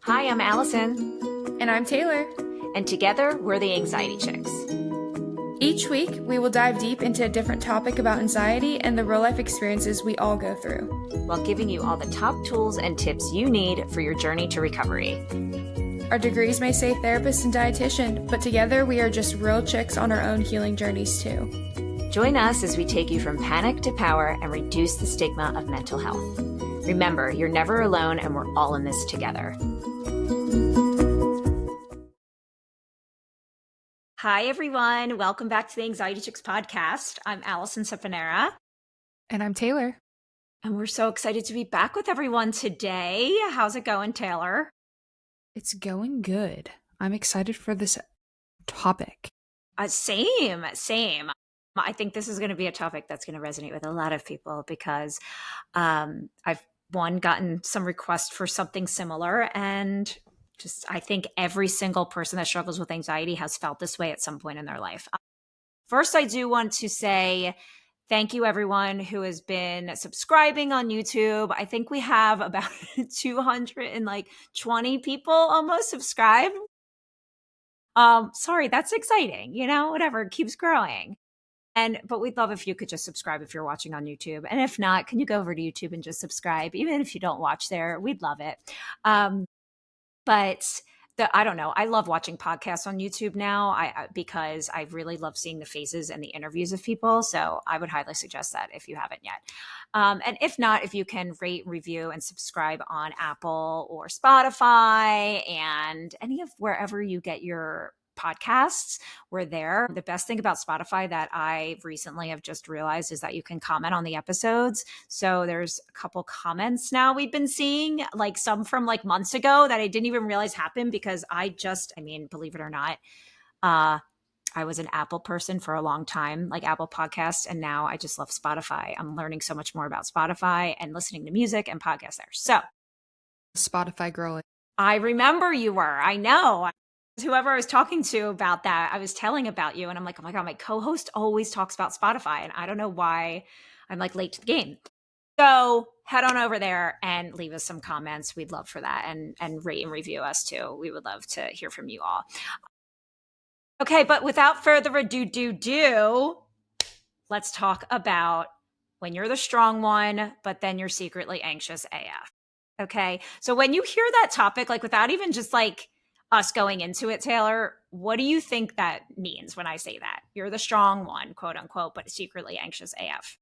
Hi, I'm Alison. And I'm Taylor. And together, we're the Anxiety Chicks. Each week, we will dive deep into a different topic about anxiety and the real-life experiences we all go through, while giving you all the top tools and tips you need for your journey to recovery. Our degrees may say therapist and dietitian, but together we are just real chicks on our own healing journeys too. Join us as we take you from panic to power and reduce the stigma of mental health. Remember, you're never alone and we're all in this together. Hi, everyone. Welcome back to the Anxiety Chicks podcast. I'm Alison Sapanera. And I'm Taylor. And we're so excited to be back with everyone today. How's it going, Taylor? It's going good. I'm excited for this topic. Same. I think this is going to be a topic that's going to resonate with a lot of people because I've gotten some requests for something similar, and just I think every single person that struggles with anxiety has felt this way at some point in their life. First, I do want to say thank you, everyone who has been subscribing on YouTube. I think we have about 220 people almost subscribed. Sorry, that's exciting. Whatever, it keeps growing. But we'd love if you could just subscribe if you're watching on YouTube. And if not, can you go over to YouTube and just subscribe? Even if you don't watch there, we'd love it. But I don't know. I love watching podcasts on YouTube now because I really love seeing the faces and the interviews of people. So I would highly suggest that if you haven't yet. And if not, if you can rate, review, and subscribe on Apple or Spotify and any of wherever you get your podcasts, we're there. The best thing about Spotify that I recently have just realized is that you can comment on the episodes. So there's a couple comments now we've been seeing, like some from like months ago that I didn't even realize happened because believe it or not, I was an Apple person for a long time, like Apple Podcasts, and now I just love Spotify. I'm learning so much more about Spotify and listening to music and podcasts there. So Spotify girl. I remember you were. I know. Whoever I was talking to about that, I was telling about you, and I'm like, oh my God, my co-host always talks about Spotify, and I don't know why I'm like late to the game. So head on over there and leave us some comments. We'd love for that, and rate and review us too. We would love to hear from you all. Okay, but without further ado, let's talk about when you're the strong one, but then you're secretly anxious AF. Okay, so when you hear that topic, like without even just like us going into it, Taylor, what do you think that means when I say that? You're the strong one, quote unquote, but secretly anxious AF.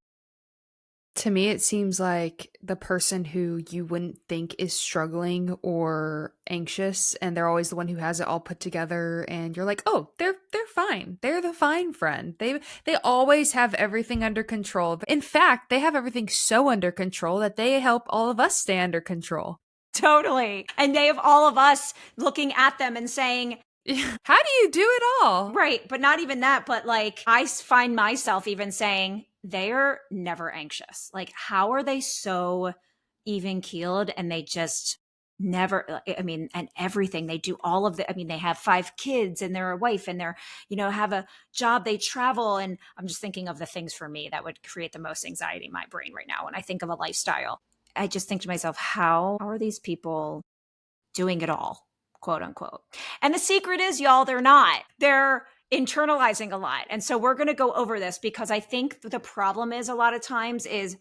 To me, it seems like the person who you wouldn't think is struggling or anxious, and they're always the one who has it all put together, and you're like, oh, they're fine. They're the fine friend. They always have everything under control. In fact, they have everything so under control that they help all of us stay under control. Totally. And they have all of us looking at them and saying, how do you do it all? Right. But not even that, but like I find myself even saying, they're never anxious. Like, how are they so even keeled and they just never, and everything they do, all of they have 5 kids and they're a wife and they're, have a job, they travel. And I'm just thinking of the things for me that would create the most anxiety in my brain right now when I think of a lifestyle. I just think to myself, how are these people doing it all, quote unquote? And the secret is, y'all, they're not. They're internalizing a lot. And so we're going to go over this because I think the problem is a lot of times is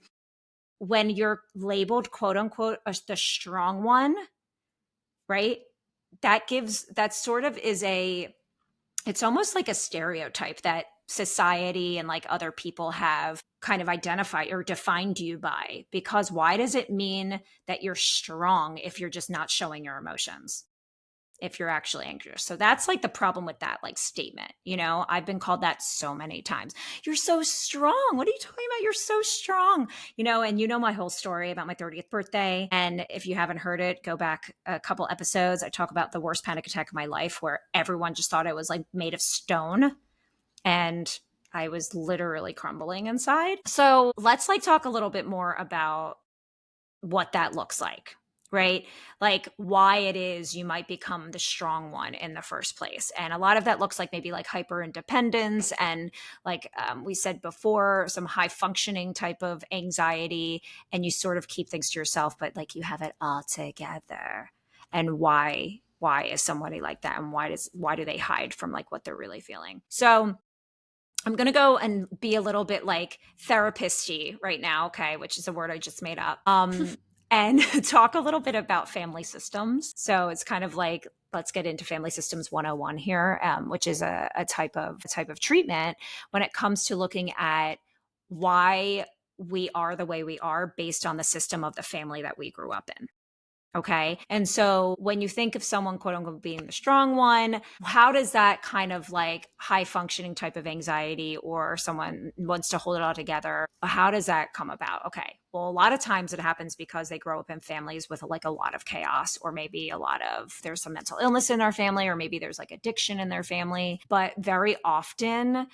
when you're labeled, quote unquote, the strong one, right? It's almost like a stereotype that society and like other people have kind of identified or defined you by, because why does it mean that you're strong if you're just not showing your emotions? If you're actually anxious. So that's like the problem with that like statement. I've been called that so many times. You're so strong. What are you talking about? You're so strong. And my whole story about my 30th birthday. And if you haven't heard it, go back a couple episodes. I talk about the worst panic attack of my life where everyone just thought I was like made of stone. And I was literally crumbling inside. So let's like talk a little bit more about what that looks like. Right? Like why it is you might become the strong one in the first place. And a lot of that looks like maybe like hyper independence and like we said before, some high functioning type of anxiety, and you sort of keep things to yourself, but like you have it all together. and why is somebody like that, and why do they hide from like what they're really feeling. So I'm going to go and be a little bit like therapist-y right now, okay, which is a word I just made up. And talk a little bit about family systems. So it's kind of like, let's get into family systems 101 here, which is a type of treatment when it comes to looking at why we are the way we are based on the system of the family that we grew up in. Okay. And so when you think of someone, quote unquote, being the strong one, how does that kind of like high functioning type of anxiety, or someone wants to hold it all together, how does that come about? Okay. Well, a lot of times it happens because they grow up in families with like a lot of chaos, or maybe there's some mental illness in their family, or maybe there's like addiction in their family. But very often,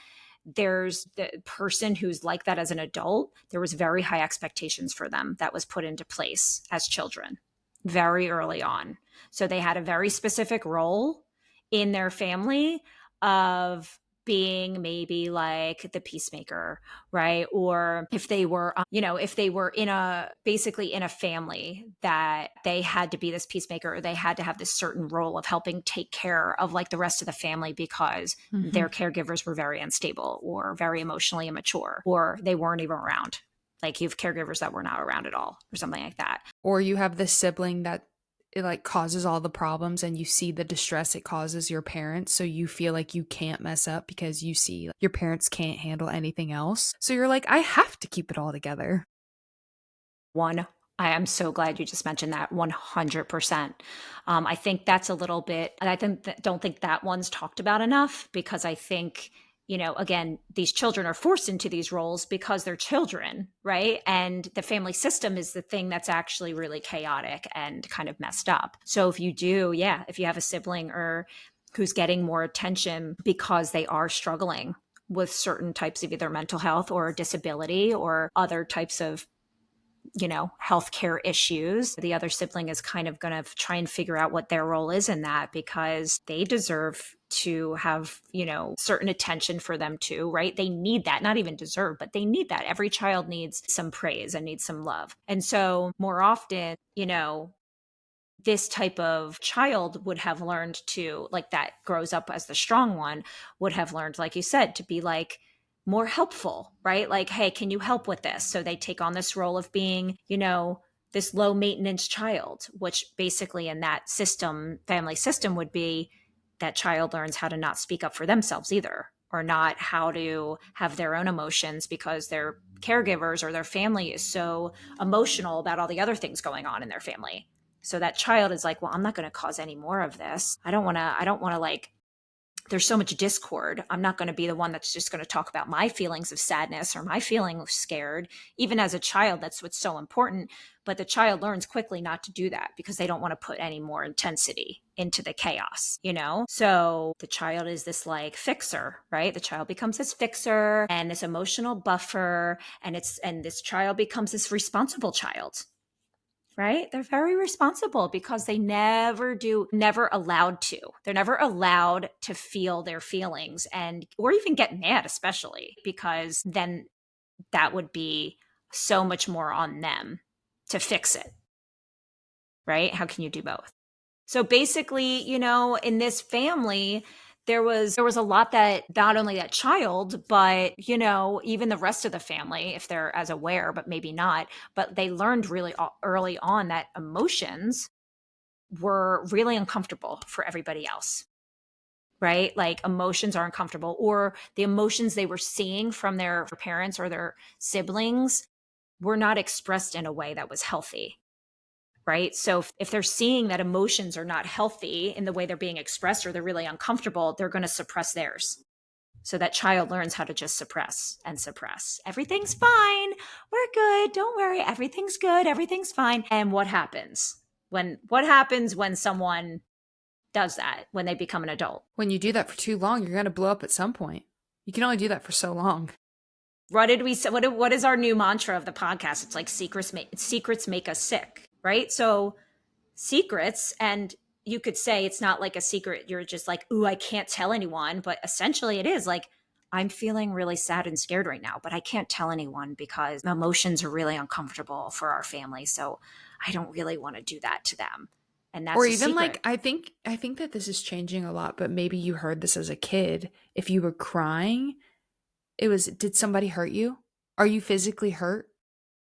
there's the person who's like that as an adult, there was very high expectations for them that was put into place as children very early on. So they had a very specific role in their family of being maybe like the peacemaker, right? Or if they were, if they were basically in a family that they had to be this peacemaker, or they had to have this certain role of helping take care of like the rest of the family because Mm-hmm. their caregivers were very unstable or very emotionally immature, or they weren't even around. Like you have caregivers that were not around at all, or something like that. Or you have this sibling that it like causes all the problems, and you see the distress it causes your parents, so you feel like you can't mess up because you see your parents can't handle anything else. So you're like, I have to keep it all together. One, I am so glad you just mentioned that. 100%. I think that's a little bit, and don't think that one's talked about enough, because I think, again, these children are forced into these roles because they're children, right? And the family system is the thing that's actually really chaotic and kind of messed up. So if you have a sibling or who's getting more attention because they are struggling with certain types of either mental health or disability or other types of healthcare issues, the other sibling is kind of going to try and figure out what their role is in that, because they deserve to have, certain attention for them too, right? They need that, not even deserve, but they need that. Every child needs some praise and needs some love. And so more often, this type of child would have learned to, like, that grows up as the strong one, would have learned, like you said, to be like more helpful, right? Like, hey, can you help with this? So they take on this role of being, this low maintenance child, which basically in that family system, would be that child learns how to not speak up for themselves either, or not how to have their own emotions because their caregivers or their family is so emotional about all the other things going on in their family. So that child is like, well, I'm not going to cause any more of this. I don't want to like, there's so much discord. I'm not going to be the one that's just going to talk about my feelings of sadness or my feeling of scared. Even as a child, that's what's so important. But the child learns quickly not to do that because they don't want to put any more intensity into the chaos, So the child is this like fixer, right? The child becomes this fixer and this emotional buffer, and this child becomes this responsible child, right? They're very responsible because they never allowed to. They're never allowed to feel their feelings, and or even get mad, especially because then that would be so much more on them to fix it, right? How can you do both? So basically, in this family, there was a lot that not only that child, but even the rest of the family, if they're as aware, but maybe not, but they learned really early on that emotions were really uncomfortable for everybody else, right? Like emotions are uncomfortable, or the emotions they were seeing from their parents or their siblings were not expressed in a way that was healthy, right? So if they're seeing that emotions are not healthy in the way they're being expressed, or they're really uncomfortable, they're going to suppress theirs. So that child learns how to just suppress and suppress. Everything's fine. We're good. Don't worry. Everything's good. Everything's fine. And what happens when someone does that, when they become an adult? When you do that for too long, you're going to blow up at some point. You can only do that for so long. What did we say? What is our new mantra of the podcast? It's like secrets make us sick, right? So secrets, and you could say it's not like a secret. You're just like, ooh, I can't tell anyone. But essentially it is like, I'm feeling really sad and scared right now, but I can't tell anyone because emotions are really uncomfortable for our family. So I don't really want to do that to them. And Or that's a even secret. like I think that this is changing a lot, but maybe you heard this as a kid. If you were crying, it was, did somebody hurt you? Are you physically hurt?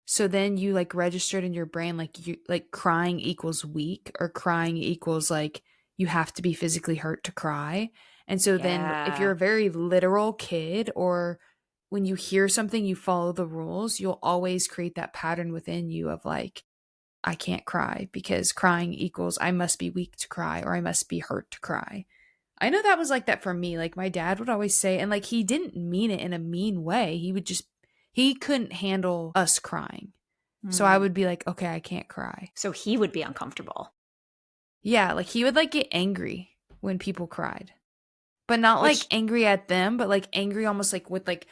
So then you like registered in your brain like you like crying equals weak, or crying equals like you have to be physically hurt to cry. And so then if you're Yeah. a very literal kid, or when you hear something you follow the rules, you'll always create that pattern within you of like, I can't cry because crying equals I must be weak to cry, or I must be hurt to cry. I know that was like that for me. Like my dad would always say, and like he didn't mean it in a mean way. He would just, he couldn't handle us crying. So I Mm. would be like, okay, I can't cry. So he would be uncomfortable, Yeah, like he would like get angry when people cried. But not like which, angry at them, but like angry almost like with like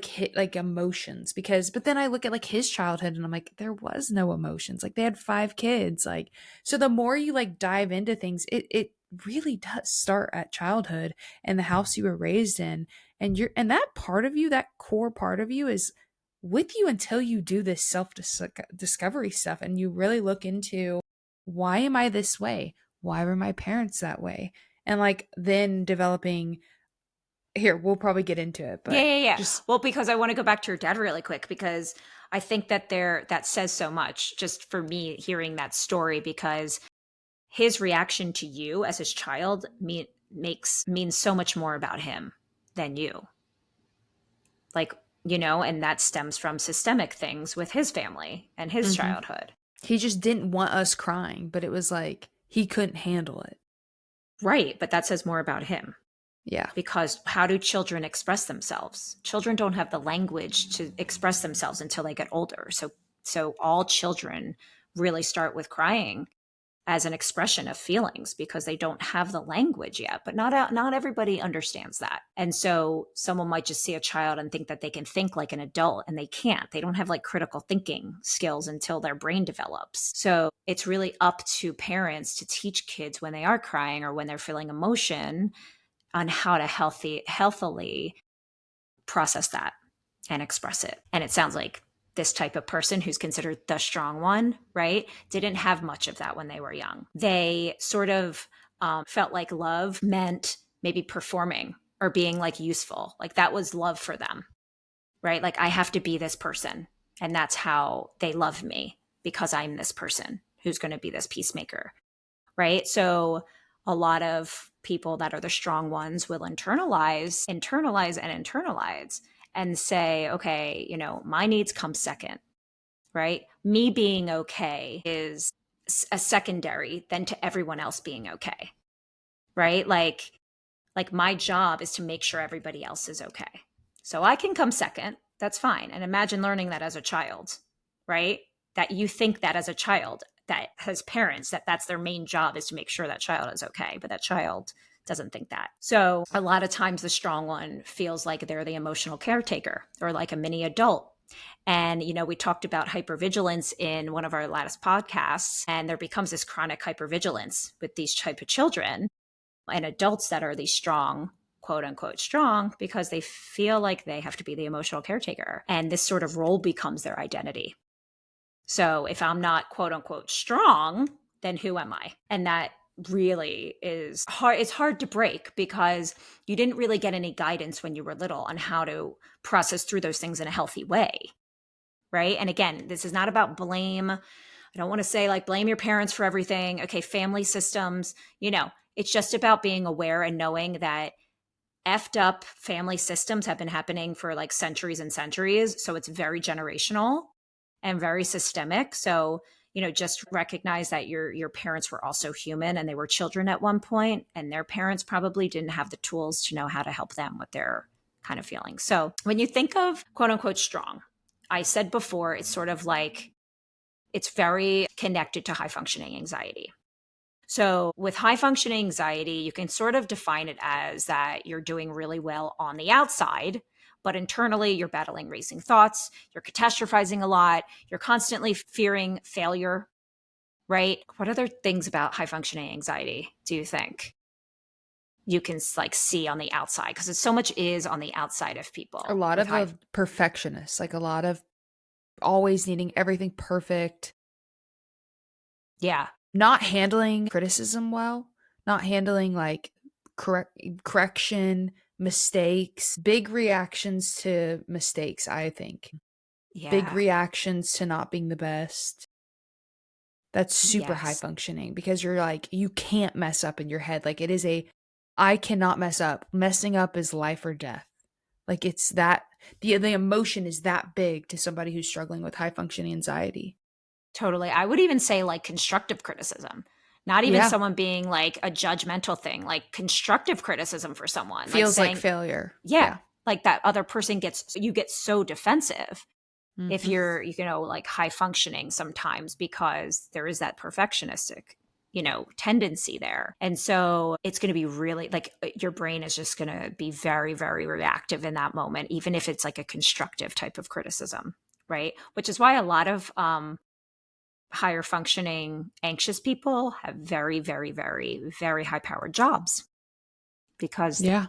hit like emotions. Because but then I look at like his childhood and I'm like, there was no emotions. Like they had 5 kids. Like so the more you like dive into things, it really does start at childhood and the house you were raised in. And you're, and that part of you, that core part of you is with you until you do this self discovery stuff and you really look into, why am I this way? Why were my parents that way? And like then developing, here we'll probably get into it, yeah, but yeah, yeah. just Well, because I want to go back to your dad really quick, because I think that that says so much just for me hearing that story, because his reaction to you as his child means so much more about him than you. Like, and that stems from systemic things with his family and his mhm. childhood. He just didn't want us crying, but it was like he couldn't handle it. Right, but that says more about him, Yeah. because how do children express themselves? Children don't have the language to express themselves until they get older. So all children really start with crying as an expression of feelings because they don't have the language yet. But not everybody understands that. And so someone might just see a child and think that they can think like an adult, and they can't. They don't have like critical thinking skills until their brain develops. So it's really up to parents to teach kids when they are crying or when they're feeling emotion on how to healthily process that and express it. And it sounds like this type of person who's considered the strong one, right, didn't have much of that when they were young. They sort of felt like love meant maybe performing or being like useful. Like that was love for them, right? Like I have to be this person. And that's how they love me, because I'm this person who's going to be this peacemaker, right? So a lot of people that are the strong ones will internalize and say, okay, my needs come second, right? Me being okay is a secondary then to everyone else being okay, right? Like my job is to make sure everybody else is okay. So I can come second. That's fine. And imagine learning that as a child, right? That you think that as a child, that has parents, that's their main job is to make sure that child is okay. But that child doesn't think that. So a lot of times the strong one feels like they're the emotional caretaker or like a mini adult. And, we talked about hypervigilance in one of our last podcasts, and there becomes this chronic hypervigilance with these type of children and adults that are these strong, quote unquote strong, because they feel like they have to be the emotional caretaker, and this sort of role becomes their identity. So if I'm not quote unquote strong, then who am I? And that really is hard. It's hard to break because you didn't really get any guidance when you were little on how to process through those things in a healthy way, right? And again, this is not about blame. I don't want to say like blame your parents for everything. Okay, family systems, it's just about being aware and knowing that effed up family systems have been happening for like centuries and centuries. So it's very generational and very systemic. So, just recognize that your parents were also human and they were children at one point, and their parents probably didn't have the tools to know how to help them with their kind of feelings. So when you think of quote unquote strong, I said before, it's sort of like it's very connected to high functioning anxiety. So, with high functioning anxiety, you can sort of define it as that you're doing really well on the outside, but internally you're battling racing thoughts, you're catastrophizing a lot, you're constantly fearing failure, right? What other things about high functioning anxiety do you think you can like see on the outside? Because so much is on the outside of A people lot with of high. a perfectionist, like a lot of always needing everything perfect. Yeah. not handling criticism well, not handling like correction, mistakes, big reactions to mistakes, I think. Big Yeah. reactions to not being the best. That's super high Yes. functioning because you're like, you can't mess up in your head. Like, it is a, I cannot mess up. Messing up is life or death. Like, it's that, the emotion is that big to somebody who's struggling with high functioning anxiety. Totally. I would even say like constructive criticism, not even Yeah. someone being like a judgmental thing, like constructive criticism for someone, like Feels like saying, failure. yeah, Yeah. like that other person gets, you get so defensive if Mhm. you're, you know, like high functioning sometimes because there is that perfectionistic, you know, tendency there. And so it's going to be really like your brain is just going to be very, very reactive in that moment, even if it's like a constructive type of criticism. Right. Which is why a lot of higher functioning anxious people have very, very, very, very high powered jobs because Yeah.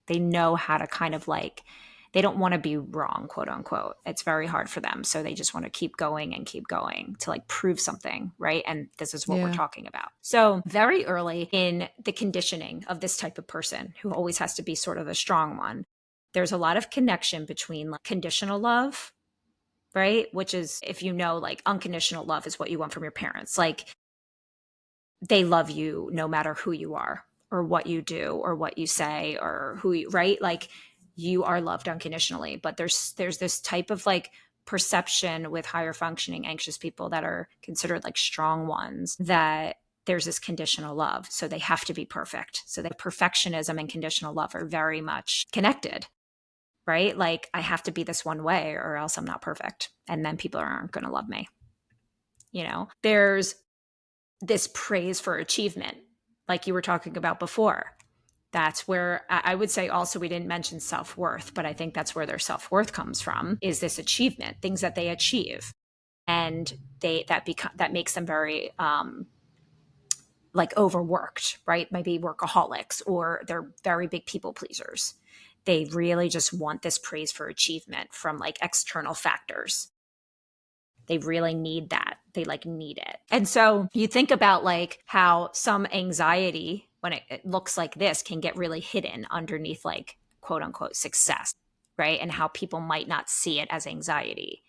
they know how to kind of like, they don't want to be wrong, quote unquote. It's very hard for them. So they just want to keep going and keep going to like prove something, right? And this is what we're Yeah. talking about. So, very early in the conditioning of this type of person who always has to be sort of a strong one, there's a lot of connection between like conditional love, right? Which is, if you know, like unconditional love is what you want from your parents. Like they love you no matter who you are or what you do or what you say or who you, right? Like you are loved unconditionally, but there's this type of like perception with higher functioning anxious people that are considered like strong ones, that there's this conditional love, so they have to be perfect, so that perfectionism and conditional love are very much connected, right? Like I have to be this one way or else I'm not perfect, and then people aren't going to love me. You know, there's this praise for achievement, like you were talking about before. That's where I would say also we didn't mention self-worth, but I think that's where their self-worth comes from, is this achievement, things that they achieve. And that makes them very like overworked, right? Maybe workaholics, or they're very big people pleasers. They really just want this praise for achievement from like external factors. They really need that. They like need it. And so you think about like how some anxiety, when it looks like this, can get really hidden underneath like quote unquote success, right? And how people might not see it as anxiety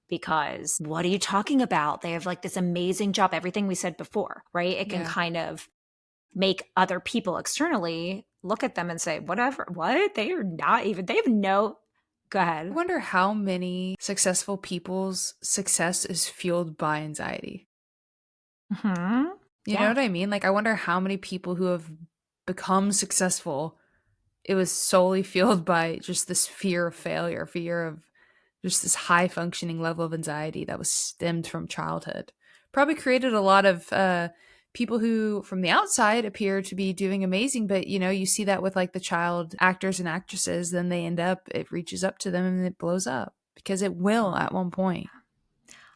because what are you talking about? They have like this amazing job, everything we said before, right? It can Yeah. kind of make other people externally look at them and say, whatever, what? They are not even, they have no, go I ahead. wonder how many successful people's success is fueled by anxiety. Hmm. You know Yeah. what I mean? Like, I wonder how many people who have become successful, it was solely fueled by just this fear of failure, fear of just this high functioning level of anxiety that was stemmed from childhood. Probably created a lot of people who, from the outside, appear to be doing amazing, but you know, you see that with like the child actors and actresses, then they end up, it reaches up to them and it blows up because it will Oh, at one point.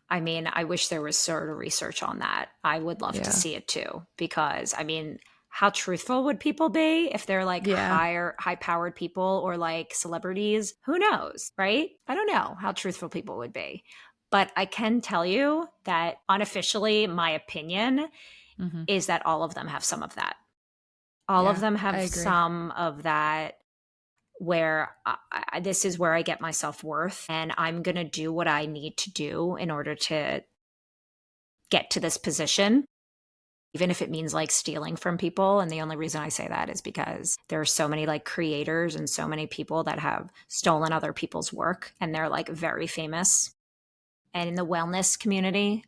I mean, I wish there was sort of research on that. I would love to Yeah. see it too, because I mean, how truthful would people be if they're like Yeah. high powered people or like celebrities? Who knows, right? I don't know how truthful people would be. But I can tell you that unofficially, my opinion Hmm. is that all of them have some of that. All of Yeah. them I have agree. some of that, where this is where I get my self worth, and I'm going to do what I need to do in order to get to this position, even if it means like stealing from people. And the only reason I say that is because there are so many like creators and so many people that have stolen other people's work and they're like very famous. And in the wellness community,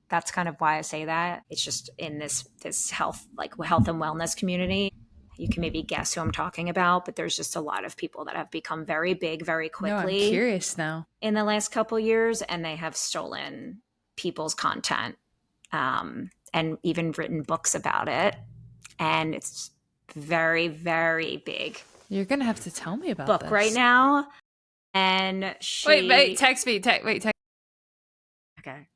that's kind of why I say that. It's just in this health, like health and wellness community. You can maybe guess who I'm talking about, but there's just a lot of people that have become very big very No, I'm quickly curious now. in the last couple years, and they have stolen people's content, and even written books about it. And it's very, very big You're gonna have to tell me about book right this. now. And Wait, she, text me. Text. okay.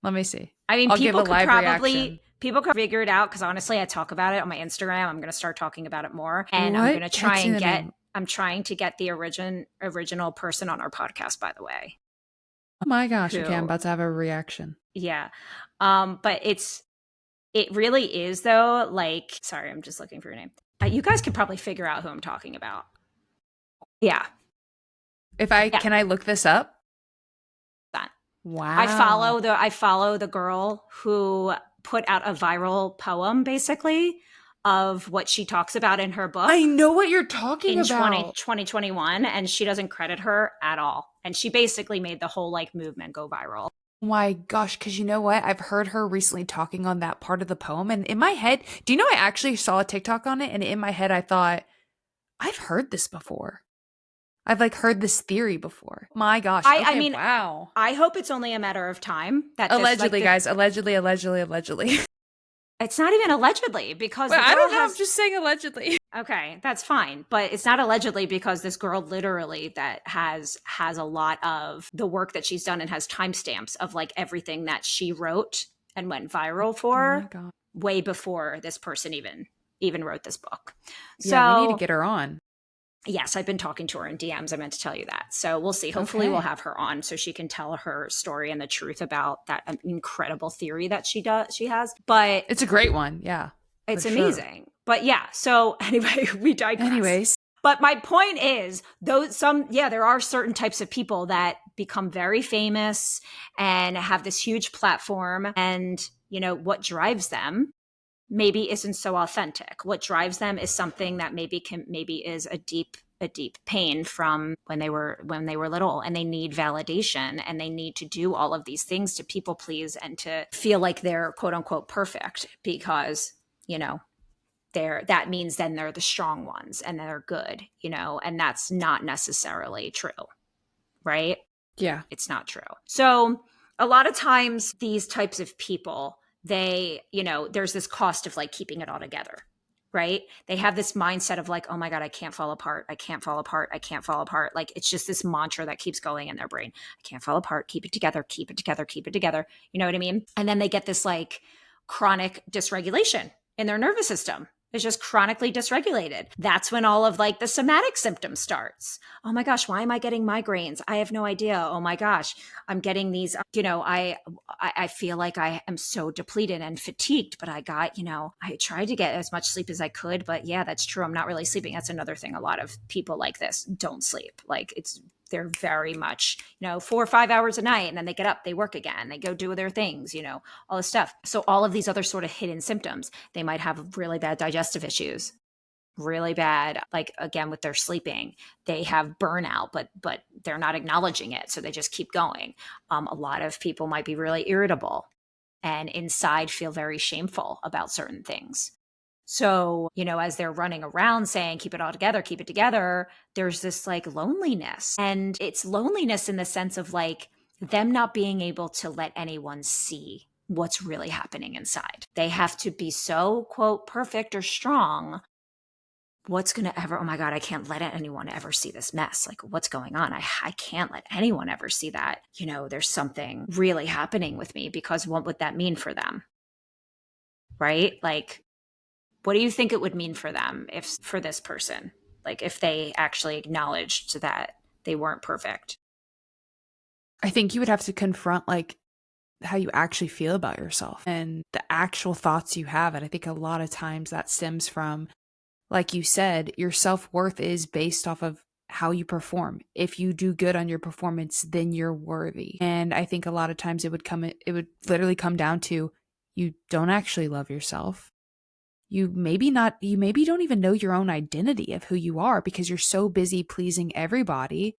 Let me see. I mean, I'll give a live reaction. people could figure it out because honestly, I talk about it on my Instagram. I'm going to start talking about it more, and I'm going What? to try Text me and the get. name. I'm trying to get the original person on our podcast, by the way. Oh my gosh. Okay, I'm Who, about to have a reaction. yeah, but it's It really is, though. Like, sorry, I'm just looking for your name. You guys could probably figure out who I'm talking about. Yeah. If I Yeah. can I look this up? That. Wow. I follow the girl who put out a viral poem basically of what she talks about in her I book know what you're talking in 20 about. 2021, and she doesn't credit her at all. And she basically made the whole like movement go viral. My gosh, because you know what? I've heard her recently talking on that part of the poem, and in my head, do you know I actually saw a TikTok on it, and in my head I thought, I've heard this before. I've like heard this theory before. My gosh. I Okay, mean, wow. I hope it's only a matter of time that this like Allegedly, the guys. Allegedly, allegedly, allegedly. it's not even allegedly because Well, the I girl don't know. I'm has just saying allegedly. okay, that's fine, but it's not allegedly because this girl literally that has a lot of the work that she's done and has timestamps of like everything that she wrote and went viral Oh my for god. way before this person even wrote this book. Yeah, we need to So, get her on. yes, I've been talking to her in DMs. I meant to tell you that. So, we'll see. Hopefully, we'll Okay. have her on so she can tell her story and the truth about that incredible theory that she has. But It's a great one. Yeah, for it's sure. amazing. But yeah, so anyway, we digress. Anyways, But my point is, there are certain types of people that become very famous and have this huge platform. And, what drives them maybe isn't so authentic. What drives them is something that maybe is a deep pain from when they were little, and they need validation, and they need to do all of these things to people please and to feel like they're quote unquote perfect because, you know, that means then they're the strong ones and they're good, and that's not necessarily true, right? yeah. It's not true. So a lot of times these types of people, there's this cost of like keeping it all together, right? They have this mindset of like, oh my God, I can't fall apart. I can't fall apart. I can't fall apart. Like it's just this mantra that keeps going in their brain. I can't fall apart. Keep it together. Keep it together. Keep it together. You know what I mean? And then they get this like chronic dysregulation in their nervous system. It's just chronically dysregulated. That's when all of like the somatic symptoms starts. Oh my gosh, why am I getting migraines? I have no idea. Oh my gosh, I'm getting these, I feel like I am so depleted and fatigued, but I tried to get as much sleep as I could, but yeah, that's true. I'm not really sleeping. That's another thing. A lot of people like this don't sleep. Like they're very much, 4 or 5 hours a night, and then they get up, they work again, they go do their things, all this stuff. So all of these other sort of hidden symptoms, they might have really bad digestive issues, really bad, like again with their sleeping. They have burnout, but they're not acknowledging it, so they just keep going. A lot of people might be really irritable and inside feel very shameful about certain things. So, as they're running around saying, keep it together, there's this like loneliness. And it's loneliness in the sense of like them not being able to let anyone see what's really happening inside. They have to be so, quote, perfect or strong. What's going to ever, oh my God, I can't let anyone ever see this mess. Like, what's going on? I can't let anyone ever see that. There's something really happening with me, because what would that mean for them? Right? Like, what do you think it would mean for them if for this person, like if they actually acknowledged that they weren't perfect? I think you would have to confront like how you actually feel about yourself and the actual thoughts you have. And I think a lot of times that stems from, like you said, your self worth is based off of how you perform. If you do good on your performance, then you're worthy. And I think a lot of times it would literally come down to you don't actually love yourself. You maybe don't even know your own identity of who you are because you're so busy pleasing everybody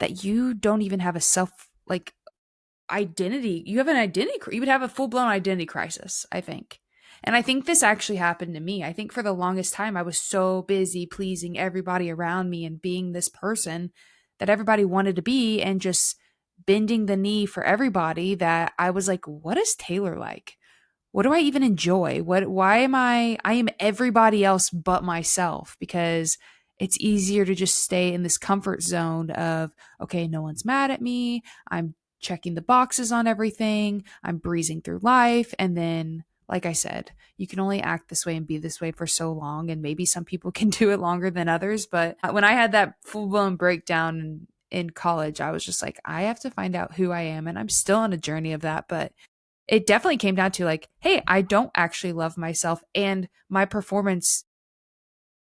that you don't even have a self like identity. You have an identity, you would have a full blown identity crisis, I think. And I think this actually happened to me. I think for the longest time, I was so busy pleasing everybody around me and being this person that everybody wanted to be and just bending the knee for everybody that I was like, what is Taylor like? What do I even enjoy? Why am I am everybody else but myself, because it's easier to just stay in this comfort zone of, okay, no one's mad at me. I'm checking the boxes on everything. I'm breezing through life. And then, like I said, you can only act this way and be this way for so long. And maybe some people can do it longer than others. But when I had that full blown breakdown in college, I was just like, I have to find out who I am. And I'm still on a journey of that. But it definitely came down to like, hey, I don't actually love myself, and my performance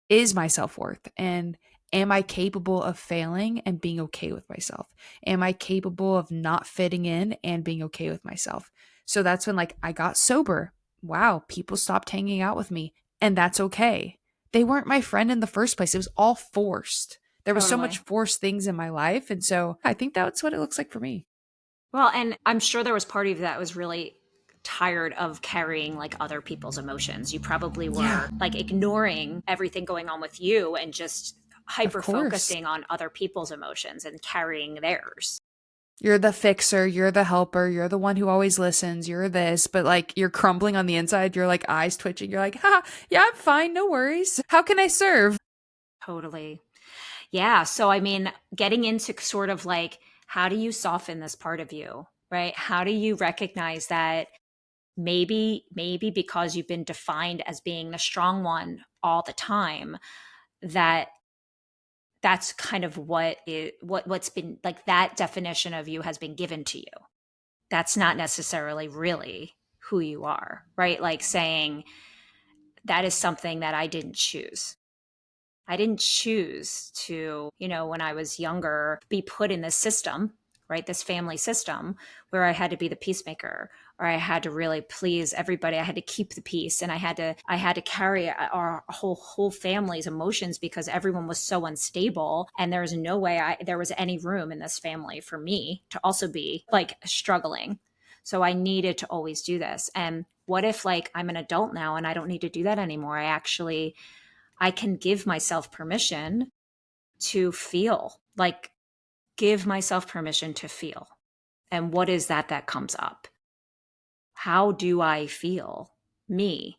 is my self-worth, and am I capable of failing and being okay with myself? Am I capable of not fitting in and being okay with myself? So that's when like I got sober. Wow, people stopped hanging out with me, and that's okay. They weren't my friend in the first place. It was all forced. There was so much Totally. forced things in my life, and so I think that's what it looks like for me. Well, and I'm sure there was part of you that was really tired of carrying like other people's emotions. You probably Yeah, were like ignoring everything going on with you and just of hyper course. focusing on other people's emotions and carrying theirs. You're the fixer, you're the helper, you're the one who always listens, you're this, but like you're crumbling on the inside, you're like eyes twitching, you're like, ha, yeah, I'm fine, no worries. How can I serve? Totally. Yeah. So, I mean, getting into sort of like, how do you soften this part of you, right? How do you recognize that maybe because you've been defined as being the strong one all the time, that that's kind of what's been like that definition of you has been given to you. That's not necessarily really who you are, right? Like saying that is something that I didn't choose. I didn't choose to, when I was younger, be put in this system, right? This family system where I had to be the peacemaker, or I had to really please everybody. I had to keep the peace, and I had to carry our whole family's emotions because everyone was so unstable, and there was no way there was any room in this family for me to also be like struggling. So I needed to always do this. And what if like I'm an adult now and I don't need to do that anymore? I can give myself permission to feel, like give myself permission to feel. And what is that comes up? How do I feel me?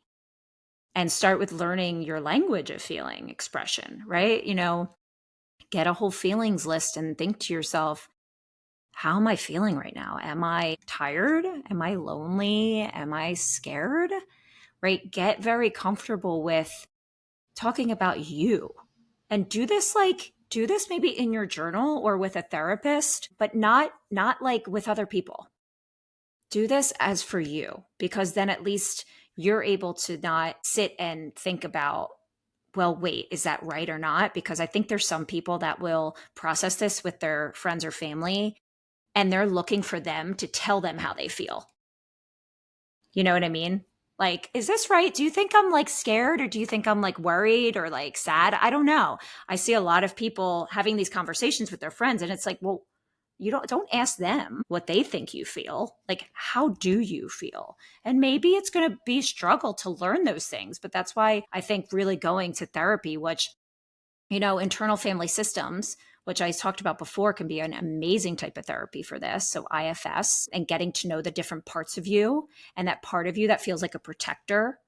And start with learning your language of feeling expression, right? Get a whole feelings list and think to yourself, how am I feeling right now? Am I tired? Am I lonely? Am I scared? Right? Get very comfortable with talking about you, and do this maybe in your journal or with a therapist, but not like with other people. Do this as for you, because then at least you're able to not sit and think about, well, wait, is that right or not? Because I think there's some people that will process this with their friends or family, and they're looking for them to tell them how they feel. You know what I mean? Like, is this right? Do you think I'm like scared, or do you think I'm like worried or like sad? I don't know. I see a lot of people having these conversations with their friends, and it's like, well, you don't ask them what they think you feel. Like, how do you feel? And maybe it's going to be a struggle to learn those things, but that's why I think really going to therapy, which internal family systems, which I talked about before, can be an amazing type of therapy for this. So, IFS, and getting to know the different parts of you, and that part of you that feels like a protector,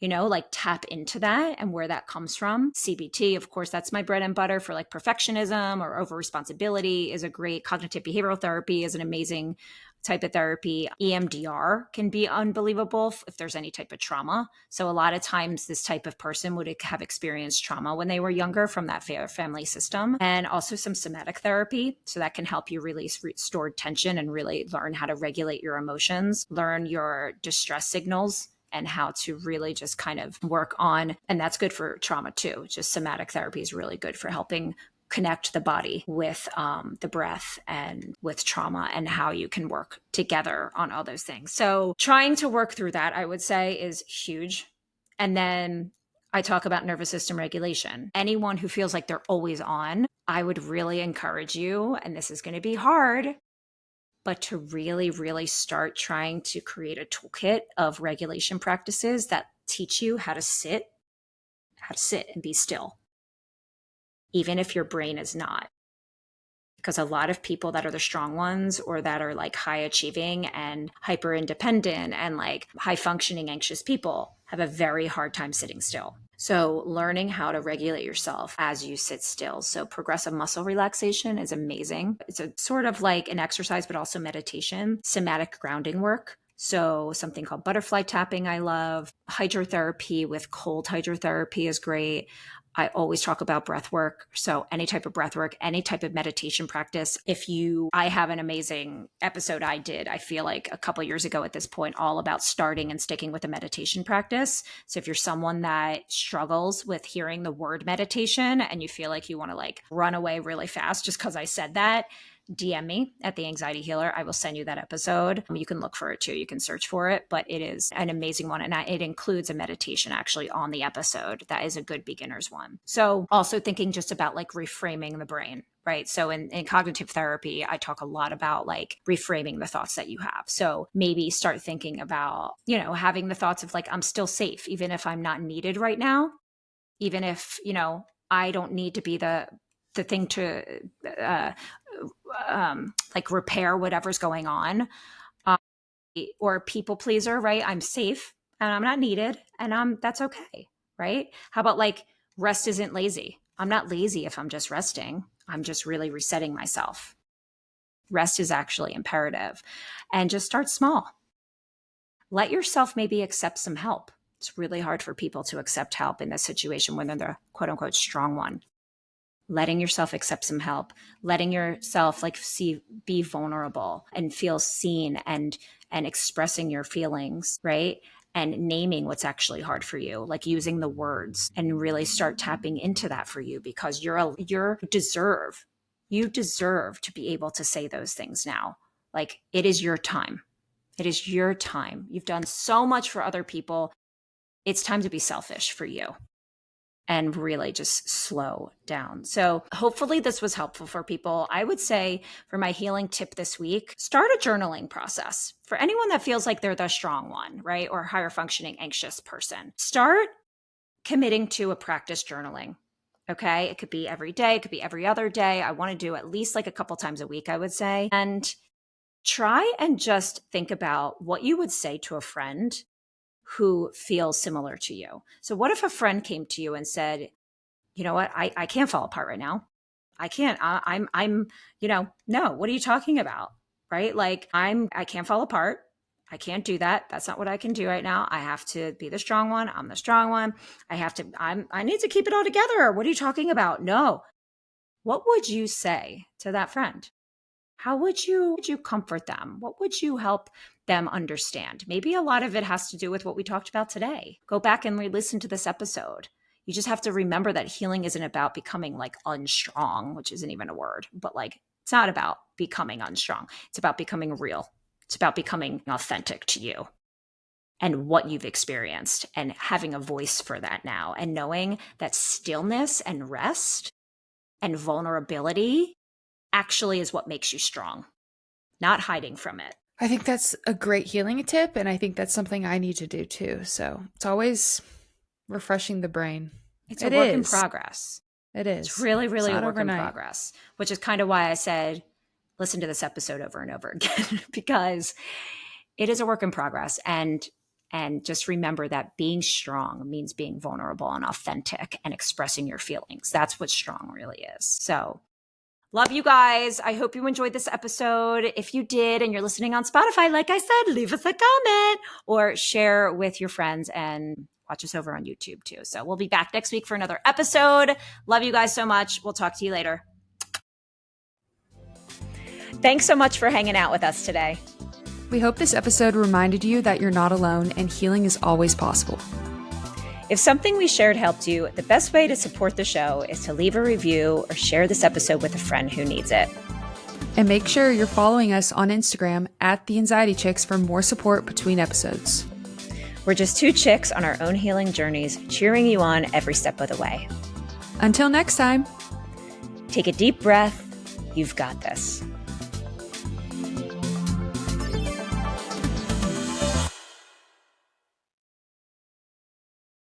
like tap into that and where that comes from. CBT, of course, that's my bread and butter for like perfectionism or over responsibility, is a great. Cognitive behavioral therapy is an amazing type of therapy. EMDR can be unbelievable if there's any type of trauma. So a lot of times this type of person would have experienced trauma when they were younger from that family system. And also some somatic therapy. So that can help you release stored tension and really learn how to regulate your emotions, learn your distress signals, and how to really just kind of work on. And that's good for trauma too. Just somatic therapy is really good for helping connect the body with the breath and with trauma, and how you can work together on all those things. So trying to work through that, I would say, is huge. And then I talk about nervous system regulation. Anyone who feels like they're always on, I would really encourage you, and this is going to be hard, but to really, really start trying to create a toolkit of regulation practices that teach you how to sit and be still, even if your brain is not. Because a lot of people that are the strong ones, or that are like high achieving and hyper independent and like high functioning anxious people, have a very hard time sitting still. So learning how to regulate yourself as you sit still. So progressive muscle relaxation is amazing. It's a sort of like an exercise, but also meditation. Somatic grounding work So something called butterfly tapping, I love. Hydrotherapy with cold hydrotherapy is great. I always talk about breath work. So any type of breath work, any type of meditation practice. I have an amazing episode I did, I feel like a couple years ago at this point, all about starting and sticking with a meditation practice. So if you're someone that struggles with hearing the word meditation and you feel like you want to like run away really fast just because I said that, DM me at the Anxiety Healer. I will send you that episode. You can look for it too. You can search for it, but it is an amazing one. And it includes a meditation actually on the episode. That is a good beginner's one. So also thinking just about like reframing the brain, right? So in cognitive therapy, I talk a lot about like reframing the thoughts that you have. So maybe start thinking about, having the thoughts of like, I'm still safe, even if I'm not needed right now, even if, I don't need to be the thing to like repair whatever's going on, or people pleaser, right? I'm safe and I'm not needed and that's okay, right? How about like rest isn't lazy? I'm not lazy if I'm just resting. I'm just really resetting myself. Rest is actually imperative. And just start small. Let yourself maybe accept some help. It's really hard for people to accept help in this situation when they're the quote unquote strong one. Letting yourself accept some help, letting yourself like be vulnerable and feel seen and expressing your feelings, right? And naming what's actually hard for you, like using the words and really start tapping into that for you, because you deserve to be able to say those things now. Like it is your time. It is your time. You've done so much for other people. It's time to be selfish for you and really just slow down. So hopefully this was helpful for people. I would say for my healing tip this week, start a journaling process. For anyone that feels like they're the strong one, right? Or higher functioning anxious person, start committing to a practice journaling. Okay. It could be every day. It could be every other day. I want to do at least like a couple times a week, I would say. And try and just think about what you would say to a friend who feels similar to you. So what if a friend came to you and said, you know what, I can't fall apart right now. I can't, I'm, no, what are you talking about? Right? Like I can't fall apart. I can't do that. That's not what I can do right now. I have to be the strong one. I'm the strong one. I need to keep it all together. What are you talking about? No. What would you say to that friend? How would you comfort them? What would you help them understand? Maybe a lot of it has to do with what we talked about today. Go back and re-listen to this episode. You just have to remember that healing isn't about becoming like unstrong, which isn't even a word, but like it's not about becoming unstrong. It's about becoming real. It's about becoming authentic to you and what you've experienced and having a voice for that now and knowing that stillness and rest and vulnerability actually is what makes you strong, not hiding from it. I think that's a great healing tip, and I think that's something I need to do too. So it's always refreshing the brain. It's a work in progress. It is. It's really, really a work in progress, which is kind of why I said, listen to this episode over and over again, because it is a work in progress. And just remember that being strong means being vulnerable and authentic and expressing your feelings. That's what strong really is. So love you guys. I hope you enjoyed this episode. If you did and you're listening on Spotify, like I said, leave us a comment or share with your friends and watch us over on YouTube too. So we'll be back next week for another episode. Love you guys so much. We'll talk to you later. Thanks so much for hanging out with us today. We hope this episode reminded you that you're not alone and healing is always possible. If something we shared helped you, the best way to support the show is to leave a review or share this episode with a friend who needs it. And make sure you're following us on Instagram at The Anxiety Chicks for more support between episodes. We're just two chicks on our own healing journeys, cheering you on every step of the way. Until next time. Take a deep breath. You've got this.